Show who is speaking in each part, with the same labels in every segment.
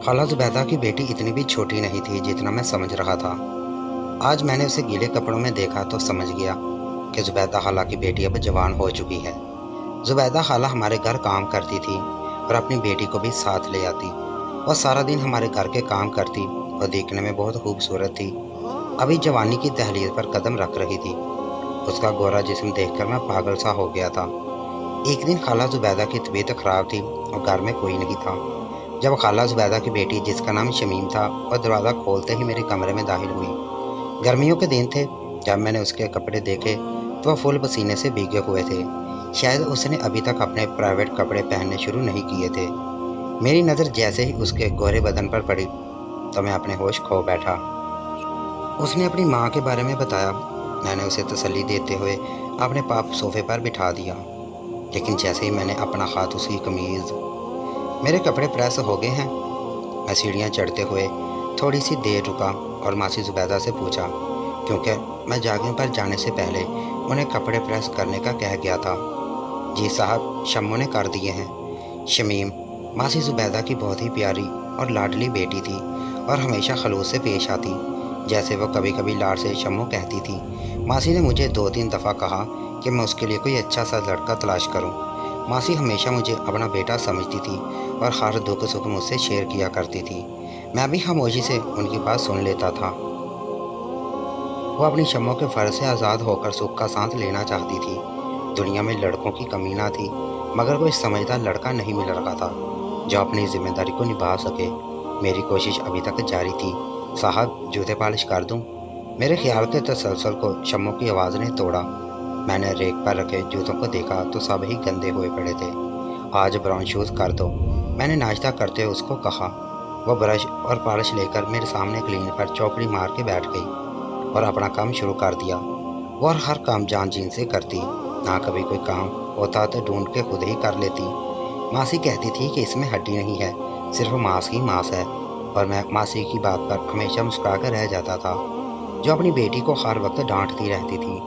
Speaker 1: खाला ज़ुबैदा की बेटी इतनी भी छोटी नहीं थी जितना मैं समझ रहा था। आज मैंने उसे गीले कपड़ों में देखा तो समझ गया कि ज़ुबैदा खाला की बेटी अब जवान हो चुकी है। ज़ुबैदा खाला हमारे घर काम करती थी और अपनी बेटी को भी साथ ले आती। वह सारा दिन हमारे घर के काम करती। वह देखने में बहुत खूबसूरत थी, अभी जवानी की दहलीज पर कदम रख रही थी। उसका गोरा जिस्म देखकर मैं पागल सा हो गया था। एक दिन खाला ज़ुबैदा की तबीयत खराब थी और घर में कोई नहीं था। जब खाला ज़ुबैदा की बेटी, जिसका नाम शमीम था, वह दरवाज़ा खोलते ही मेरे कमरे में दाखिल हुई। गर्मियों के दिन थे। जब मैंने उसके कपड़े देखे तो वह फुल पसीने से भीगे हुए थे। शायद उसने अभी तक अपने प्राइवेट कपड़े पहनने शुरू नहीं किए थे। मेरी नज़र जैसे ही उसके गोरे बदन पर पड़ी तो मैं अपने होश खो बैठा। उसने अपनी माँ के बारे में बताया। मैंने उसे तसल्ली देते हुए अपने पाप सोफे पर बिठा दिया, लेकिन जैसे ही मैंने अपना हाथ उसकी कमीज़, मेरे कपड़े प्रेस हो गए हैं। मैं सीढ़ियाँ चढ़ते हुए थोड़ी सी देर रुका और मासी ज़ुबैदा से पूछा, क्योंकि मैं जॉगिंग पर जाने से पहले उन्हें कपड़े प्रेस करने का कह गया था। जी साहब, शम्मू ने कर दिए हैं। शमीम मासी ज़ुबैदा की बहुत ही प्यारी और लाडली बेटी थी और हमेशा खलूस से पेश आती, जैसे वो कभी कभी लाड से शम्मू कहती थी। मासी ने मुझे 2-3 दफ़ा कहा कि मैं उसके लिए कोई अच्छा सा लड़का तलाश करूं। मासी हमेशा मुझे अपना बेटा समझती थी और हर दुख सुख मुझसे शेयर किया करती थी। मैं भी खामोशी से उनकी बात सुन लेता था। वो अपनी शम्मू के फ़र्ज से आज़ाद होकर सुख का सांस लेना चाहती थी। दुनिया में लड़कों की कमी ना थी, मगर कोई समझदार लड़का नहीं मिल रहा था जो अपनी जिम्मेदारी को निभा सके। मेरी कोशिश अभी तक जारी थी। साहब, जूते पॉलिश कर दूं? मेरे ख्याल के तसलसल को शम्मू की आवाज़ ने तोड़ा। मैंने रेक पर रखे जूतों को देखा तो सब ही गंदे हुए पड़े थे। आज ब्राउन शूज़ कर दो, मैंने नाश्ता करते हुए उसको कहा। वो ब्रश और पॉलिश लेकर मेरे सामने क्लीन पर चौकड़ी मार के बैठ गई और अपना काम शुरू कर दिया। वो हर काम जान जीन से करती, ना कभी कोई काम होता तो ढूंढ के खुद ही कर लेती। मासी कहती थी कि इसमें हड्डी नहीं है, सिर्फ मांस ही मांस है, और मैं मासी की बात पर हमेशा मुस्कुरा कर रह जाता था, जो अपनी बेटी को हर वक्त डांटती रहती थी।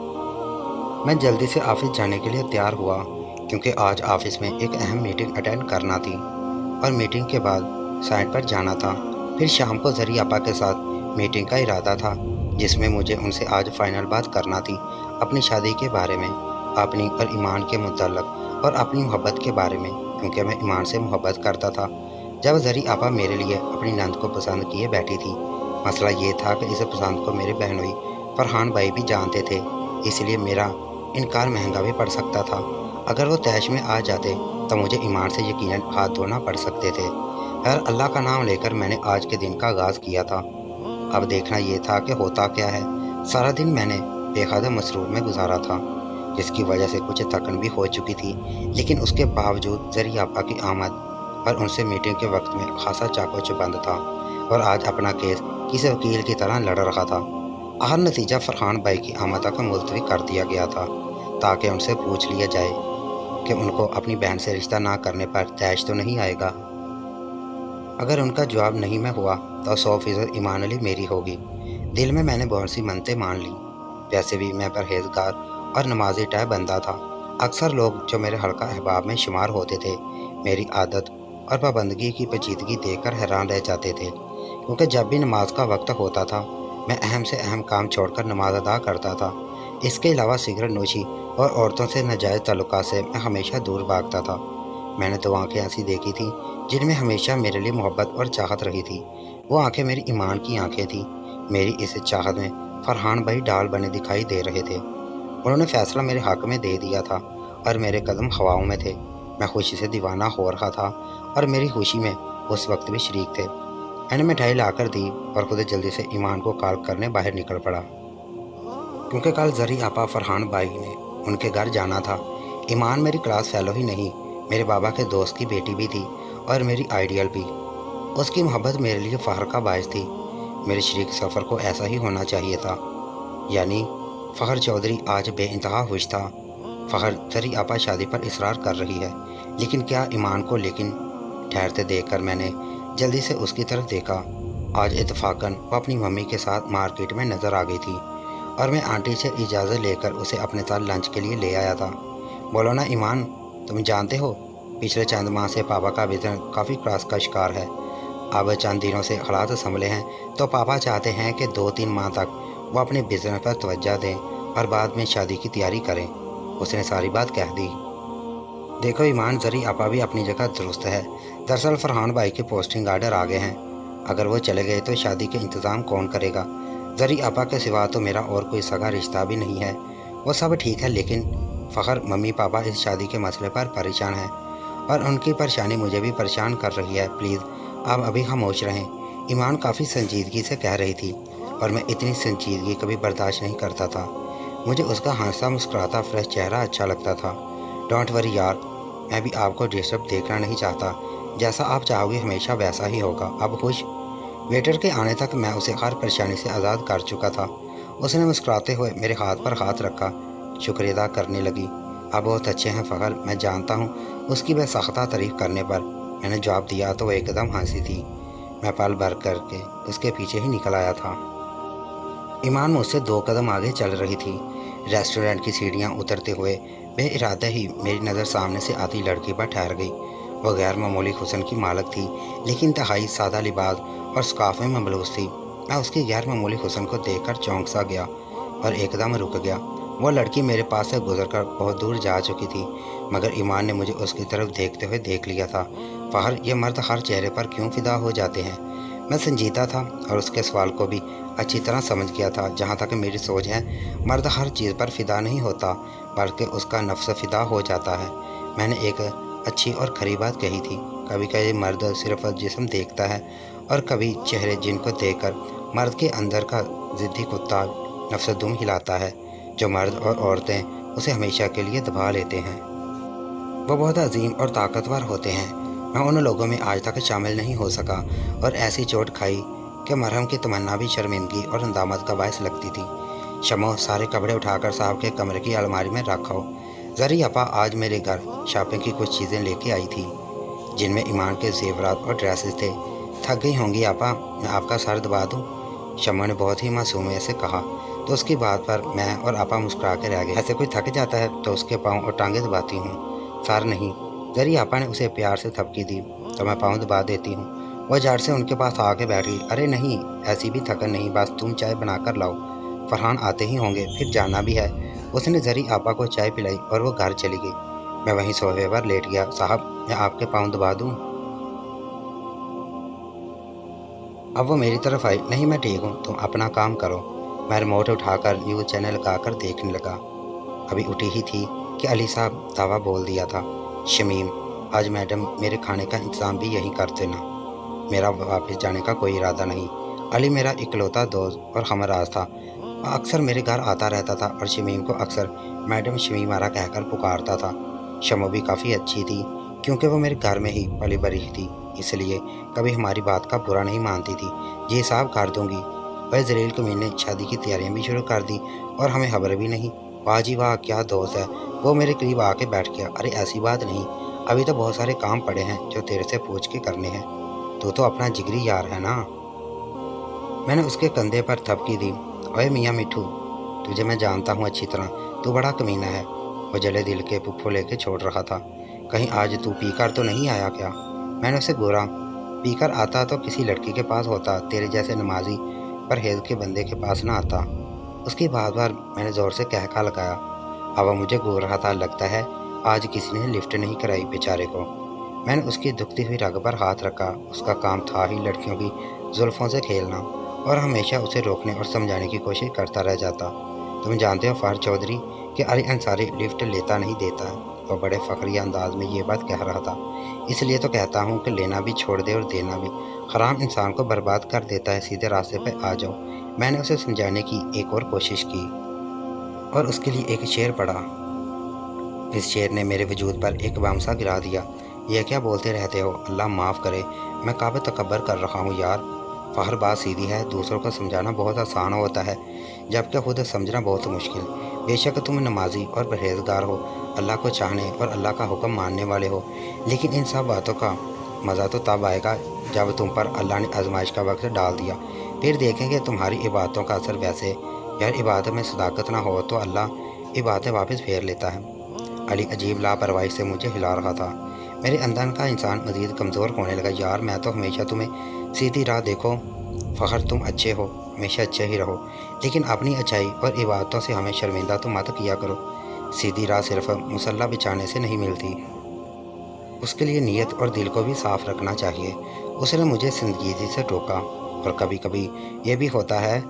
Speaker 1: मैं जल्दी से ऑफिस जाने के लिए तैयार हुआ, क्योंकि आज ऑफिस में एक अहम मीटिंग अटेंड करना थी और मीटिंग के बाद साइट पर जाना था। फिर शाम को जरी आपा के साथ मीटिंग का इरादा था, जिसमें मुझे उनसे आज फाइनल बात करना थी, अपनी शादी के बारे में, अपनी और ईमान के मुतल्लक, और अपनी मोहब्बत के बारे में, क्योंकि मैं ईमान से मोहब्बत करता था। जब जरी आपा मेरे लिए अपनी नंद को पसंद किए बैठी थी, मसला ये था कि इस पसंद को मेरे बहनोई फरहान भाई भी जानते थे, इसलिए मेरा इनकार महंगा भी पड़ सकता था। अगर वो तैश में आ जाते तो मुझे ईमान से यकीनन हाथ धोना पड़ सकते थे। हर अल्लाह का नाम लेकर मैंने आज के दिन का आगाज़ किया था। अब देखना ये था कि होता क्या है। सारा दिन मैंने बेहद मसरूफ़ में गुजारा था, जिसकी वजह से कुछ थकन भी हो चुकी थी, लेकिन उसके बावजूद जरी आपा की आमद और उनसे मीटिंग के वक्त में खासा चाको चुबंद था और आज अपना केस किसी वकील की तरह लड़ रहा था। हर नतीजा फरहान भाई की आमद का मुलतवी कर दिया गया था, ताकि उनसे पूछ लिया जाए कि उनको अपनी बहन से रिश्ता ना करने पर तैश तो नहीं आएगा। अगर उनका जवाब नहीं में हुआ तो 100% ईमान अली मेरी होगी। दिल में मैंने बहुत सी मन्नतें मान ली। वैसे भी मैं परहेजगार और नमाजी टाइप बंदा था। अक्सर लोग जो मेरे हल्का अहबाब में शुमार होते थे, मेरी आदत और पाबंदगी की पेचीदगी देखकर हैरान रह जाते थे, क्योंकि जब भी नमाज का वक्त होता था मैं अहम से अहम काम छोड़कर नमाज अदा करता था। इसके अलावा सिगरेट नोशी और औरतों से नाजायज़ ताल्लुकात से मैं हमेशा दूर भागता था। मैंने तो आंखें ऐसी देखी थी जिनमें हमेशा मेरे लिए मोहब्बत और चाहत रही थी। वो आंखें मेरी ईमान की आंखें थीं। मेरी इस चाहत में फरहान भाई ढाल बने दिखाई दे रहे थे। उन्होंने फैसला मेरे हक में दे दिया था और मेरे कदम हवाओं में थे। मैं खुशी से दीवाना हो रहा था और मेरी खुशी में उस वक्त भी शरीक थे। मैंने मिठाई लाकर दी और खुद जल्दी से ईमान को कॉल करने बाहर निकल पड़ा, क्योंकि कल जरी आपा फरहान भाई ने उनके घर जाना था। ईमान मेरी क्लास फेलो ही नहीं, मेरे बाबा के दोस्त की बेटी भी थी और मेरी आइडियल भी। उसकी मोहब्बत मेरे लिए फ़ख्र का बायस थी। मेरे शरीक सफ़र को ऐसा ही होना चाहिए था। यानी फ़ख्र चौधरी आज बेइंतहा खुश था। फ़ख्र जरी आपा शादी पर इसरार कर रही है, लेकिन क्या ईमान को? लेकिन ठहरते देखकर मैंने जल्दी से उसकी तरफ देखा। आज इत्तफाकन वो अपनी मम्मी के साथ मार्केट में नज़र आ गई थी और मैं आंटी से इजाज़त लेकर उसे अपने साथ लंच के लिए ले आया था। बोलो ना ईमान, तुम जानते हो पिछले चंद माह से पापा का बिजनेस काफ़ी क्रॉस का शिकार है। अब चंद दिनों से हालात संभले हैं तो पापा चाहते हैं कि 2-3 माह तक वो अपने बिजनेस पर तवज्जो दें और बाद में शादी की तैयारी करें। उसने सारी बात कह दी। देखो ईमान, जरी आपा भी अपनी जगह दुरुस्त है। दरअसल फरहान भाई के पोस्टिंग आर्डर आ गए हैं। अगर वो चले गए तो शादी के इंतज़ाम कौन करेगा? जरी आपा के सिवा तो मेरा और कोई सगा रिश्ता भी नहीं है। वो सब ठीक है, लेकिन फ़खर मम्मी पापा इस शादी के मसले पर परेशान हैं और उनकी परेशानी मुझे भी परेशान कर रही है। प्लीज़ आप अभी खामोश रहें। ईमान काफ़ी संजीदगी से कह रही थी और मैं इतनी संजीदगी कभी बर्दाश्त नहीं करता था। मुझे उसका हंसता मुस्कुराता फ्रेश चेहरा अच्छा लगता था। डोंट वरी यार, मैं भी आपको डिस्टर्ब देखना नहीं चाहता। जैसा आप चाहोगे हमेशा वैसा ही होगा। अब खुश? वेटर के आने तक मैं उसे हर परेशानी से आज़ाद कर चुका था। उसने मुस्कुराते हुए मेरे हाथ पर हाथ रखा, शुक्रिया अदा करने लगी। आप बहुत अच्छे हैं फ़खर, मैं जानता हूँ। उसकी बेसख्ता तारीफ़ करने पर मैंने जवाब दिया तो वह एकदम हंसी थी। मैं पल भर करके उसके पीछे ही निकल आया था। ईमान मुझसे 2 कदम आगे चल रही थी। रेस्टोरेंट की सीढ़ियाँ उतरते हुए बेइरादा ही मेरी नज़र सामने से आती लड़की पर ठहर गई। वह गैर मामूली हुस्न की मालक थी, लेकिन इंतहाई सादा लिबास और स्कार्फ में मलबूस थी। मैं उसकी गैर मामूली हुस्न को देखकर चौंक सा गया और एकदम रुक गया। वो लड़की मेरे पास से गुजरकर बहुत दूर जा चुकी थी, मगर ईमान ने मुझे उसकी तरफ देखते हुए देख लिया था। फ़खर, ये मर्द हर चेहरे पर क्यों फिदा हो जाते हैं? मैं संजीदा था और उसके सवाल को भी अच्छी तरह समझ गया था। जहाँ तक मेरी सोच है, मर्द हर चीज़ पर फिदा नहीं होता, बल्कि उसका नफ्स फिदा हो जाता है। मैंने एक अच्छी और खरी बात कही थी। कभी कभी मर्द सिर्फ जिस्म देखता है और कभी चेहरे, जिनको देखकर मर्द के अंदर का ज़िद्दी कुत्ता नफ्स दुम हिलाता है, जो मर्द और औरतें उसे हमेशा के लिए दबा लेते हैं। वो बहुत अजीम और ताकतवर होते हैं। मैं उन लोगों में आज तक शामिल नहीं हो सका और ऐसी चोट खाई कि मरहम की तमन्ना भी शर्मिंदगी और नदामत का बायस लगती थी। शमो, सारे कपड़े उठाकर साहब के कमरे की अलमारी में रखो। जरी अपा आज मेरे घर शॉपिंग की कुछ चीज़ें लेके आई थी, जिनमें ईमान के जेवरात और ड्रेसेस थे। थक गई होंगी आपा, मैं आपका सर दबा दूँ? शमो ने बहुत ही मासूमियत से कहा। तो उसकी बात पर मैं और आपा मुस्कुरा के रह गए। ऐसे कोई थक जाता है तो उसके पाँव और टांगें दबाती हूँ, सर नहीं। जरी आपा ने उसे प्यार से थपकी दी तो मैं पाँव दबा देती हूँ। वह झाड़ से उनके पास आके बैठ गई। अरे नहीं, ऐसी भी थकन नहीं, बस तुम चाय बनाकर लाओ, फरहान आते ही होंगे, फिर जाना भी है। उसने जरी आपा को चाय पिलाई और वो घर चली गई। मैं वहीं सोफे पर लेट गया। साहब, मैं आपके पाँव दबा दूँ? अब वो मेरी तरफ आई। नहीं, मैं ठीक हूँ, तुम अपना काम करो। मैं रिमोट उठाकर न्यूज़ चैनल लगाकर देखने लगा। अभी उठी ही थी कि अली साहब दावा बोल दिया था। शमीम, आज मैडम मेरे खाने का इंतज़ाम भी यहीं कर देना। मेरा वापस जाने का कोई इरादा नहीं। अली मेरा इकलौता दोस्त और हमराज था। वह अक्सर मेरे घर आता रहता था और शमीम को अक्सर मैडम शमीमारा कहकर पुकारता था। शमो भी काफ़ी अच्छी थी, क्योंकि वो मेरे घर में ही पली बड़ी थी, इसलिए कभी हमारी बात का बुरा नहीं मानती थी। जी साहब, कर दूंगी। वह जलील कमीन ने शादी की तैयारियां भी शुरू कर दी और हमें खबर भी नहीं। वाह जी वाह, क्या दोस्त है। वो मेरे करीब आके बैठ गया। अरे ऐसी बात नहीं, अभी तो बहुत सारे काम पड़े हैं जो तेरे से पूछ के करने हैं। तू तो अपना जिगरी यार है ना। मैंने उसके कंधे पर थपकी दी। ओए मियाँ मिठू, तुझे मैं जानता हूँ अच्छी तरह, तू बड़ा कमीना है। वो जले दिल के पुप्पो लेके छोड़ रहा था। कहीं आज तू पीकर तो नहीं आया क्या? मैंने उसे घूरा। पीकर आता तो किसी लड़की के पास होता, तेरे जैसे नमाजी परहेज के बंदे के पास ना आता। उसकी बात बार मैंने ज़ोर से कहका लगाया। अब वह मुझे घूर रहा था। लगता है आज किसी ने लिफ्ट नहीं कराई बेचारे को। मैंने उसकी दुखती हुई रग पर हाथ रखा। उसका काम था ही लड़कियों की जुल्फ़ों से खेलना और हमेशा उसे रोकने और समझाने की कोशिश करता रह जाता। तुम जानते हो फ़ार चौधरी कि अली अंसारी लिफ्ट लेता नहीं देता है। वो बड़े फ़खरिया अंदाज में ये बात कह रहा था। इसलिए तो कहता हूँ कि लेना भी छोड़ दे और देना भी। हराम इंसान को बर्बाद कर देता है। सीधे रास्ते पर आ जाओ। मैंने उसे समझाने की एक और कोशिश की और उसके लिए एक शेर पढ़ा। इस शेर ने मेरे वजूद पर एक बम सा गिरा दिया। यह क्या बोलते रहते हो? अल्लाह माफ़ करे, मैं काबिल तकब्बर कर रहा हूँ यार। फ़खर, बात सीधी है, दूसरों को समझाना बहुत आसान होता है, जबकि खुद समझना बहुत मुश्किल। बेशक तुम नमाजी और परहेजगार हो, अल्लाह को चाहने और अल्लाह का हुक्म मानने वाले हो, लेकिन इन सब बातों का मज़ा तो तब आएगा जब तुम पर अल्लाह ने आजमाइश का वक्त डाल दिया। फिर देखेंगे तुम्हारी इबादतों का असर। वैसे यार, इबादत में सदाकत ना हो तो अल्लाह इबादतें वापस फेर लेता है। अली अजीब लापरवाही से मुझे हिला रहा था। मेरे अंदर का इंसान मज़ीद कमज़ोर होने लगा। यार मैं तो हमेशा तुम्हें सीधी राह देखो फ़खर, तुम अच्छे हो, हमेशा अच्छे ही रहो, लेकिन अपनी अच्छाई और इबादतों से हमें शर्मिंदा तो मत किया करो। सीधी राह सिर्फ मुसल्ला बिछाने से नहीं मिलती, उसके लिए नीयत और दिल को भी साफ़ रखना चाहिए। उसने मुझे संजीदगी से टोका। और कभी कभी ये भी होता है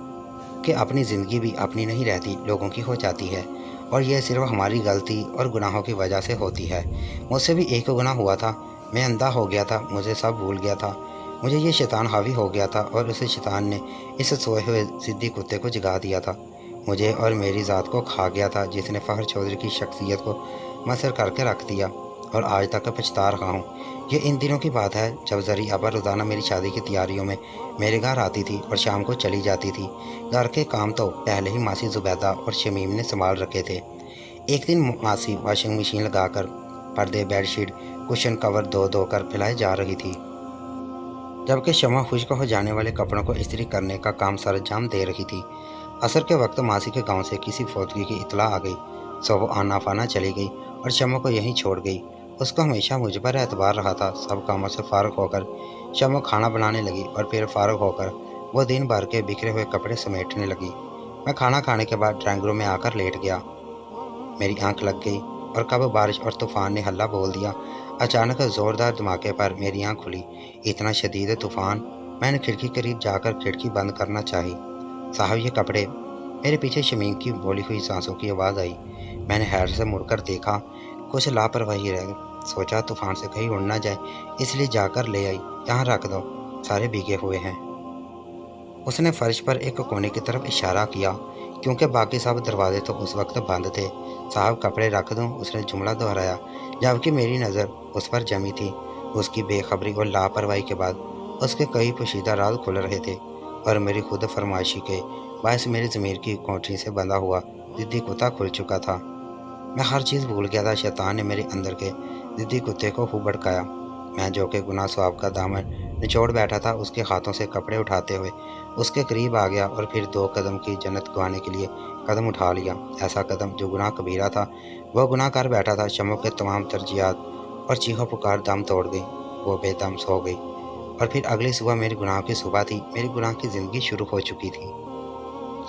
Speaker 1: कि अपनी ज़िंदगी भी अपनी नहीं रहती, लोगों की हो जाती है, और यह सिर्फ हमारी गलती और गुनाहों की वजह से होती है। मुझसे भी एक गुनाह हुआ था, मैं अंधा हो गया था, मुझे सब भूल गया था, मुझे ये शैतान हावी हो गया था और उस शैतान ने इस सोए हुए ज़िद्दी कुत्ते को जगा दिया था, मुझे और मेरी ज़ात को खा गया था, जिसने फ़खर चौधरी की शख्सियत को मसर करके रख दिया और आज तक पछता रहा हूँ। ये इन दिनों की बात है जब ज़री अबर रोज़ाना मेरी शादी की तैयारियों में मेरे घर आती थी और शाम को चली जाती थी। घर के काम तो पहले ही मासी ज़ुबैदा और शमीम ने संभाल रखे थे। एक दिन मासी वॉशिंग मशीन लगाकर पर्दे, बेडशीट, कुशन कवर धो धो कर फैलाए जा रही थी, जबकि शमा खुश्क हो जाने वाले कपड़ों को इस्त्री करने का काम सरंजाम दे रही थी। असर के वक्त मासी के गांव से किसी फौतगी की इतला आ गई, सो वो आना फाना चली गई और शमा को यहीं छोड़ गई। उसको हमेशा मुझ पर एतबार रहा था। सब कामों से फारग होकर शमा खाना बनाने लगी और फिर फारग होकर वो दिन भर के बिखरे हुए कपड़े समेटने लगी। मैं खाना खाने के बाद ड्राइंग रूम में आकर लेट गया। मेरी आंख लग गई और कब बारिश और तूफान ने हल्ला बोल दिया। अचानक ज़ोरदार धमाके पर मेरी आंख खुली। इतना शदीद तूफान, मैंने खिड़की करीब जाकर खिड़की बंद करना चाही। साहब ये कपड़े। मेरे पीछे शमीम की बोली हुई सांसों की आवाज़ आई। मैंने हैरत से मुड़कर देखा, कुछ लापरवाही रह गई। सोचा तूफान से कहीं उड़ ना जाए, इसलिए जाकर ले आई। यहाँ रख दो, सारे भीगे हुए हैं। उसने फर्श पर एक कोने की तरफ इशारा किया, क्योंकि बाकी सब दरवाजे तो उस वक्त बंद थे। साहब कपड़े रख दूं, उसने जुमला दोहराया, जबकि मेरी नज़र उस पर जमी थी। उसकी बेखबरी और लापरवाही के बाद उसके कई पोशीदा राज खुल रहे थे और मेरी खुद फरमाइशी के बायस मेरी ज़मीर की कोठरी से बंधा हुआ ज़िद्दी कुत्ता खुल चुका था। मैं हर चीज़ भूल गया था। शैतान ने मेरे अंदर के ज़िद्दी कुत्ते को खूब भड़काया। मैं जो कि गुनाह स्वाब का दामन निचोड़ बैठा था, उसके हाथों से कपड़े उठाते हुए उसके करीब आ गया और फिर 2 कदम की जन्नत गंवाने के लिए कदम उठा लिया। ऐसा कदम जो गुनाह कबीरा था, वह गुनाह कर बैठा था। शमों के तमाम तरजीहात और चीखों पुकार दम तोड़ गई। वो बेदम सो गई और फिर अगली सुबह मेरी गुनाह की सुबह थी। मेरी गुनाह की ज़िंदगी शुरू हो चुकी थी।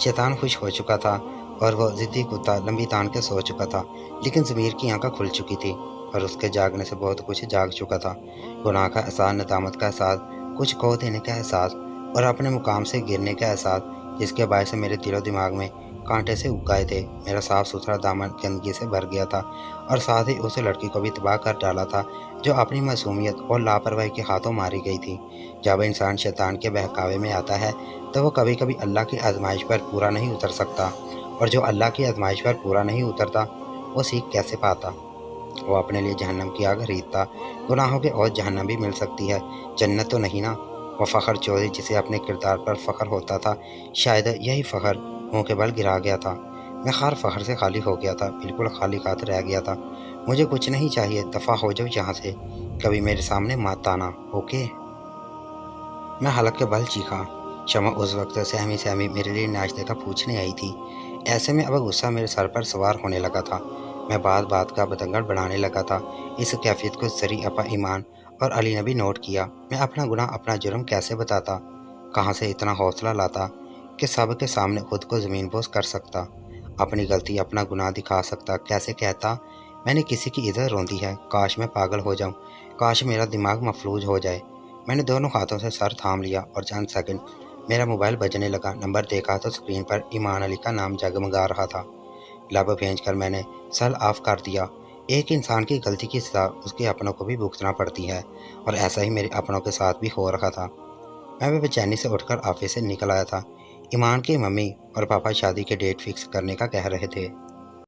Speaker 1: शैतान खुश हो चुका था और वह ज़िद्दी कुत्ता लंबी तान के सो चुका था, लेकिन ज़मीर की आंखें खुल चुकी थी और उसके जागने से बहुत कुछ जाग चुका था। गुनाह का एहसास, नदामत का एहसास, कुछ खो देने का एहसास और अपने मुकाम से गिरने का एहसास, जिसके बायस मेरे दिलो दिमाग में कांटे से उग गए थे। मेरा साफ सुथरा दामन गंदगी से भर गया था और साथ ही उस लड़की को भी तबाह कर डाला था जो अपनी मासूमियत और लापरवाही के हाथों मारी गई थी। जब इंसान शैतान के बहकावे में आता है तो वो कभी कभी अल्लाह की आजमाइश पर पूरा नहीं उतर सकता, और जो अल्लाह की आजमाइश पर पूरा नहीं उतरता वो सीख कैसे पाता। वो अपने लिए जहन्नम की आग खरीदता। गुनाहों के और जहन्नम भी मिल सकती है, जन्नत तो नहीं ना। वो फ़खर चौधरी जिसे अपने किरदार पर फ़ख्र होता था, शायद यही फ़ख्र मुँह के बल गिरा गया था। मैं हर फ़ख्र से खाली हो गया था, बिल्कुल खाली हाथ रह गया था। मुझे कुछ नहीं चाहिए, दफ़ा हो जाओ यहाँ से, कभी मेरे सामने मत आना, ओके। मैं हलक के बल चीखा। शमा उस वक्त सहमी सहमी मेरे लिए नाश्ते का पूछने आई थी। ऐसे में अब गुस्सा मेरे सर पर सवार होने लगा था। मैं बात बात का बतंगड़ बढ़ाने लगा था। इस कैफियत को सरी अपा ईमान और अली ने भी नोट किया। मैं अपना गुनाह, अपना जुर्म कैसे बताता, कहाँ से इतना हौसला लाता कि सब के सामने खुद को ज़मीन बोस कर सकता, अपनी गलती, अपना गुनाह दिखा सकता। कैसे कहता मैंने किसी की इज्जत रोंदी है, काश मैं पागल हो जाऊं, काश मेरा दिमाग मफलूज हो जाए। मैंने दोनों हाथों से सर थाम लिया और चंद सेकंड मेरा मोबाइल बजने लगा। नंबर देखा तो स्क्रीन पर ईमान अली का नाम जगमगा रहा था। लब भेज कर मैंने सेल ऑफ कर दिया। एक इंसान की गलती की सज़ा उसके अपनों को भी भुगतना पड़ती है, और ऐसा ही मेरे अपनों के साथ भी हो रहा था। मैं भी बेचैनी से उठकर ऑफिस से निकल आया था। ईमान की मम्मी और पापा शादी के डेट फिक्स करने का कह रहे थे।